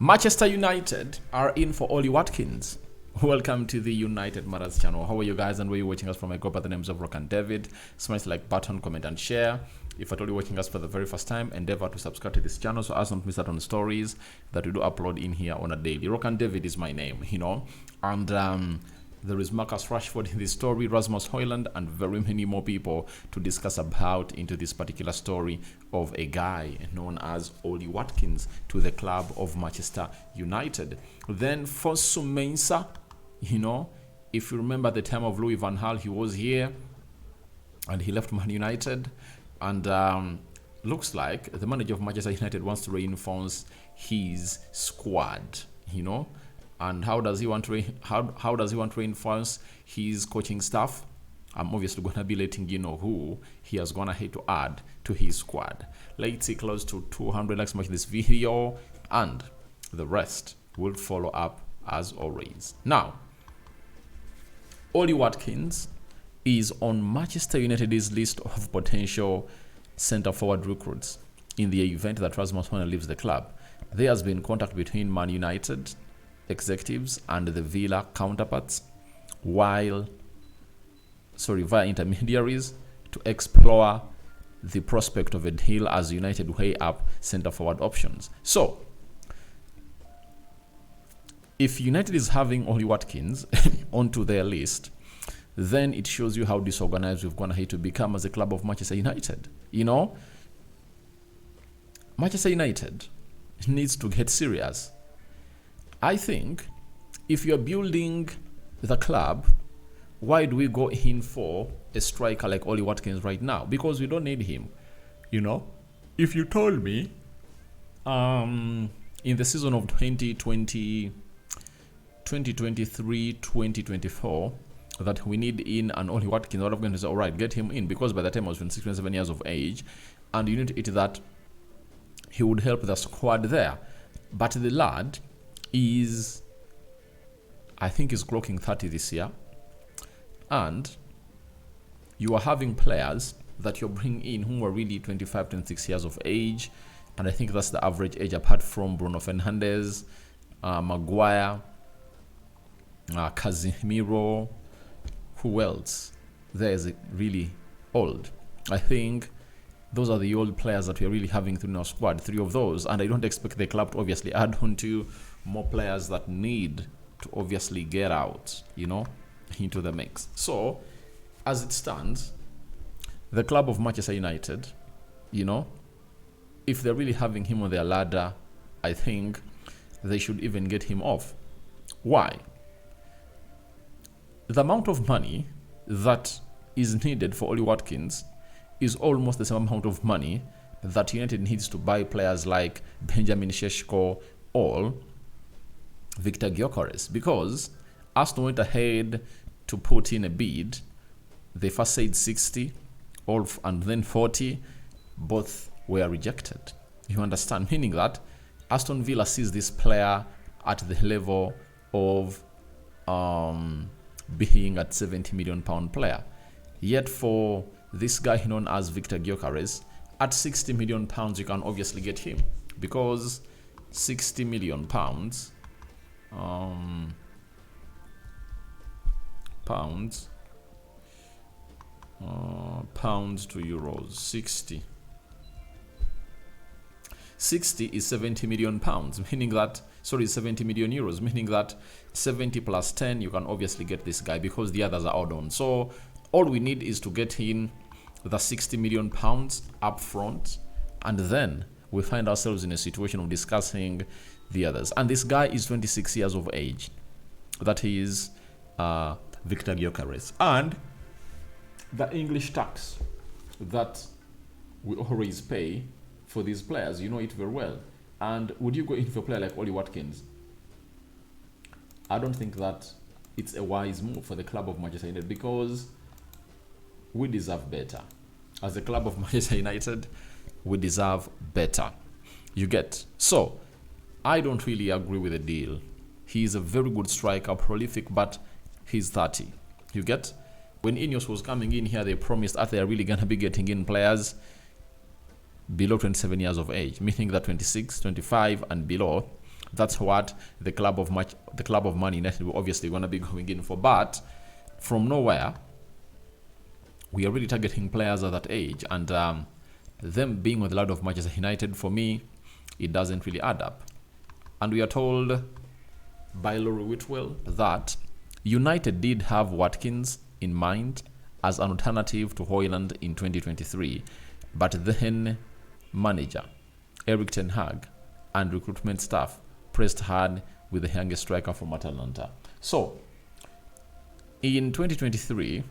Manchester United are in for Ollie Watkins. Welcome to the United Matters channel. How are you guys and where are you watching us from? I go by the names of Rock and David. Smash the like button, comment and share. If you're totally watching us for the very first time, endeavor to subscribe to this channel so as not to miss out on stories that we do upload in here on a daily. Rock and David is my name, and there is Marcus Rashford in this story, Rasmus Højlund, and very many more people to discuss about into this particular story of a guy known as Ollie Watkins to the club of Manchester United. Then for Sumensa, if you remember the time of Louis van Gaal, he was here and he left Man United, and looks like the manager of Manchester United wants to reinforce his squad, And how does he want to how does he want to reinforce his coaching staff? I'm obviously going to be letting you know who he has gone ahead to add to his squad. Let's see, close to 200 likes watch this video, and the rest will follow up as always. Now, Ollie Watkins is on Manchester United's list of potential centre-forward recruits in the event that Rasmus Højlund leaves the club. There has been contact between Man United executives and the Villa counterparts via intermediaries to explore the prospect of a deal as United weigh up centre-forward options. So, if United is having Ollie Watkins onto their list, then it shows you how disorganized we've gone ahead to become as a club of Manchester United. Manchester United needs to get serious. I think if you're building the club, why do we go in for a striker like Ollie Watkins right now? Because we don't need him. If you told me in the season of 2023-2024 that we need in an Ollie Watkins, I would have going to say, all right, get him in, because by the time I was 26, 27 years of age, and you need to eat that he would help the squad there. But the lad I think is clocking 30 this year, and you are having players that you're bringing in who are really 25, 26 years of age, and I think that's the average age apart from Bruno Fernandes, Maguire, Casemiro. Who else? There is really old. I think those are the old players that we're really having through our squad, 3 of those, and I don't expect the club to obviously add on to more players that need to obviously get out, into the mix. So, as it stands, the club of Manchester United, if they're really having him on their ladder, I think they should even get him off. Why? The amount of money that is needed for Ollie Watkins is almost the same amount of money that United needs to buy players like Benjamin Sesko or Victor Gokes, because Arsenal went ahead to put in a bid. They first said 60 and then 40. Both were rejected. You understand? Meaning that Aston Villa sees this player at the level of being at £70 million player. Yet for this guy known as Victor Gokes, at £60 million you can obviously get him, because £60 million pounds to euros, 60 is 70 million pounds, meaning that 70 million euros, meaning that 70 plus 10 you can obviously get this guy, because the others are add-on. So all we need is to get in the 60 million pounds up front, and then we find ourselves in a situation of discussing the others. And this guy is 26 years of age. That is Victor Gokes. And the English tax that we always pay for these players, you know it very well. And would you go in for a player like Ollie Watkins? I don't think that it's a wise move for the club of Manchester United, because we deserve better. As a club of Manchester United, we deserve better. You get? So, I don't really agree with the deal. He's a very good striker, prolific, but he's 30. You get? When Ineos was coming in here, they promised that they're really going to be getting in players below 27 years of age, meaning that 26, 25 and below That's what the club of Man United will obviously going to be going in for. But from nowhere, we are really targeting players at that age, and them being on the ladder of Manchester United, for me, it doesn't really add up. And we are told by Laurie Whitwell that United did have Watkins in mind as an alternative to Højlund in 2023, but then manager Erik ten Hag and recruitment staff pressed hard with the youngest striker from Atalanta. So in 2023,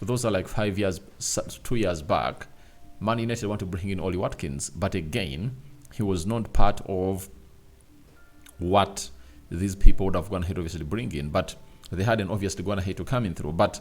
those are like 2 years back, Man United want to bring in Ollie Watkins, but again, he was not part of what these people would have gone ahead to obviously bring in, but they hadn't obviously gone ahead to come in through. But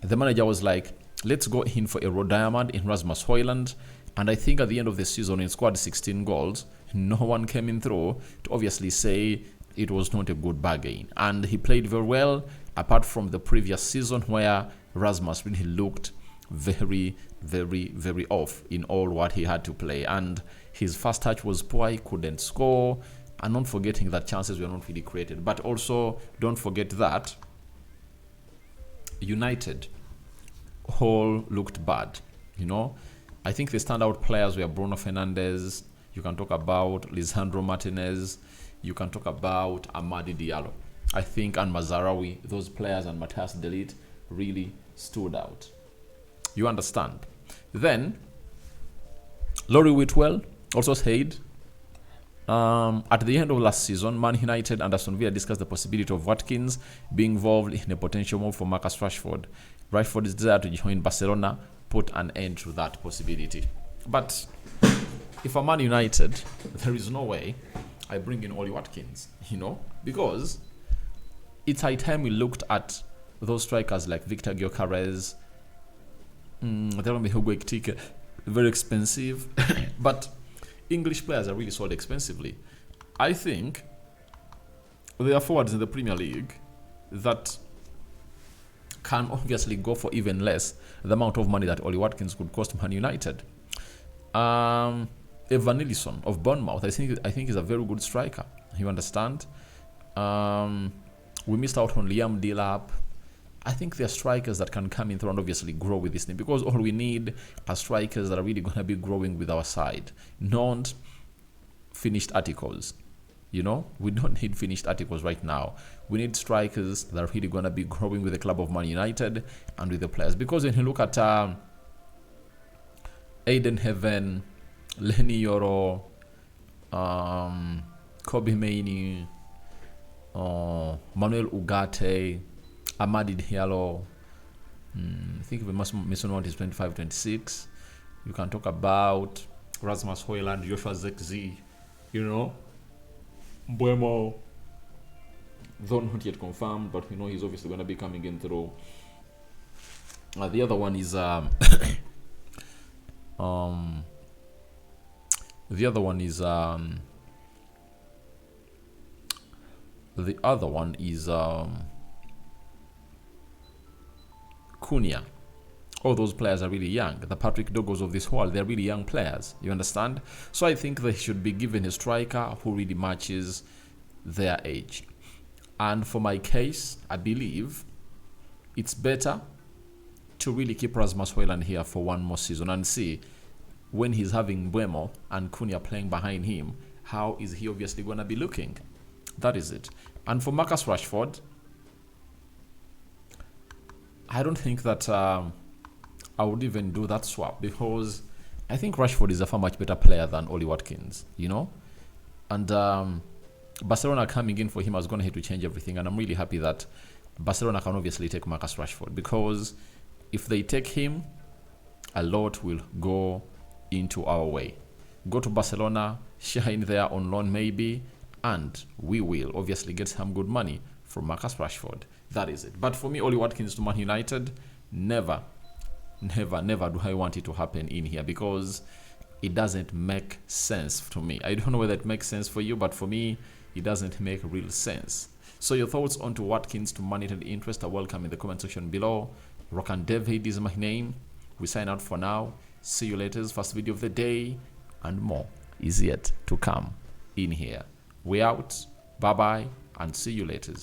the manager was like, let's go in for a raw diamond in Rasmus Højlund. And I think at the end of the season, he scored 16 goals. No one came in through to obviously say it was not a good bargain. And he played very well, apart from the previous season where Rasmus really looked very, very, very off in all what he had to play. And his first touch was poor, he couldn't score. And not forgetting that chances were not really created. But also, don't forget that United all looked bad, you know. I think the standout players were Bruno Fernandes. You can talk about Lisandro Martinez. You can talk about Amadi Diallo. I think, and Mazarawi, those players, and Matthias de Ligt really stood out. You understand? Then, Laurie Whitwell also said, at the end of last season, Man United and Aston Villa discussed the possibility of Watkins being involved in a potential move for Marcus Rashford. Rashford's desire to join Barcelona put an end to that possibility. But if I'm Man United, there is no way I bring in Ollie Watkins, you know, because it's high time we looked at those strikers like Victor Gokes, very expensive, but English players are really sold expensively. I think there are forwards in the Premier League that can obviously go for even less the amount of money that Ollie Watkins could cost Man United. Evan Nilsson of Bournemouth, I think is a very good striker. You understand? We missed out on Liam Delap. I think there are strikers that can come in through and obviously grow with this team, because all we need are strikers that are really going to be growing with our side, not finished articles. You know, we don't need finished articles right now. We need strikers that are really going to be growing with the club of Man United and with the players. Because when you look at Aiden Heaven, Lenny Yoro, Kobe Mainoo, Manuel Ugarte, Amadi Diallo, I think we must Mason Mount is 25, 26. You can talk about Rasmus Højlund, Joshua Zirkzee, you know, Mbeumo, though not yet confirmed, but we know he's obviously going to be coming in through. The other one is the other one is Cunha. All those players are really young. The Patrick Dogos of this world, they're really young players. You understand? So I think they should be given a striker who really matches their age. And for my case, I believe it's better to really keep Rasmus Højlund here for one more season and see when he's having Mbeumo and Cunha playing behind him, how is he obviously going to be looking? That is it. And for Marcus Rashford, I don't think that I would even do that swap, because I think Rashford is a far much better player than Ollie Watkins, you know? And Barcelona coming in for him is going to have to change everything, and I'm really happy that Barcelona can obviously take Marcus Rashford, because if they take him, a lot will go into our way. Go to Barcelona, shine there on loan maybe, and we will obviously get some good money from Marcus Rashford. That is it. But for me, Ollie Watkins to Man United, never do I want it to happen in here, because it doesn't make sense to me. I don't know whether it makes sense for you, but for me, it doesn't make real sense. So your thoughts on to Watkins to Man United interest are welcome in the comment section below. Rokan David is my name. We sign out for now. See you later. First video of the day, and more is yet to come in here. We out. Bye bye and see you later.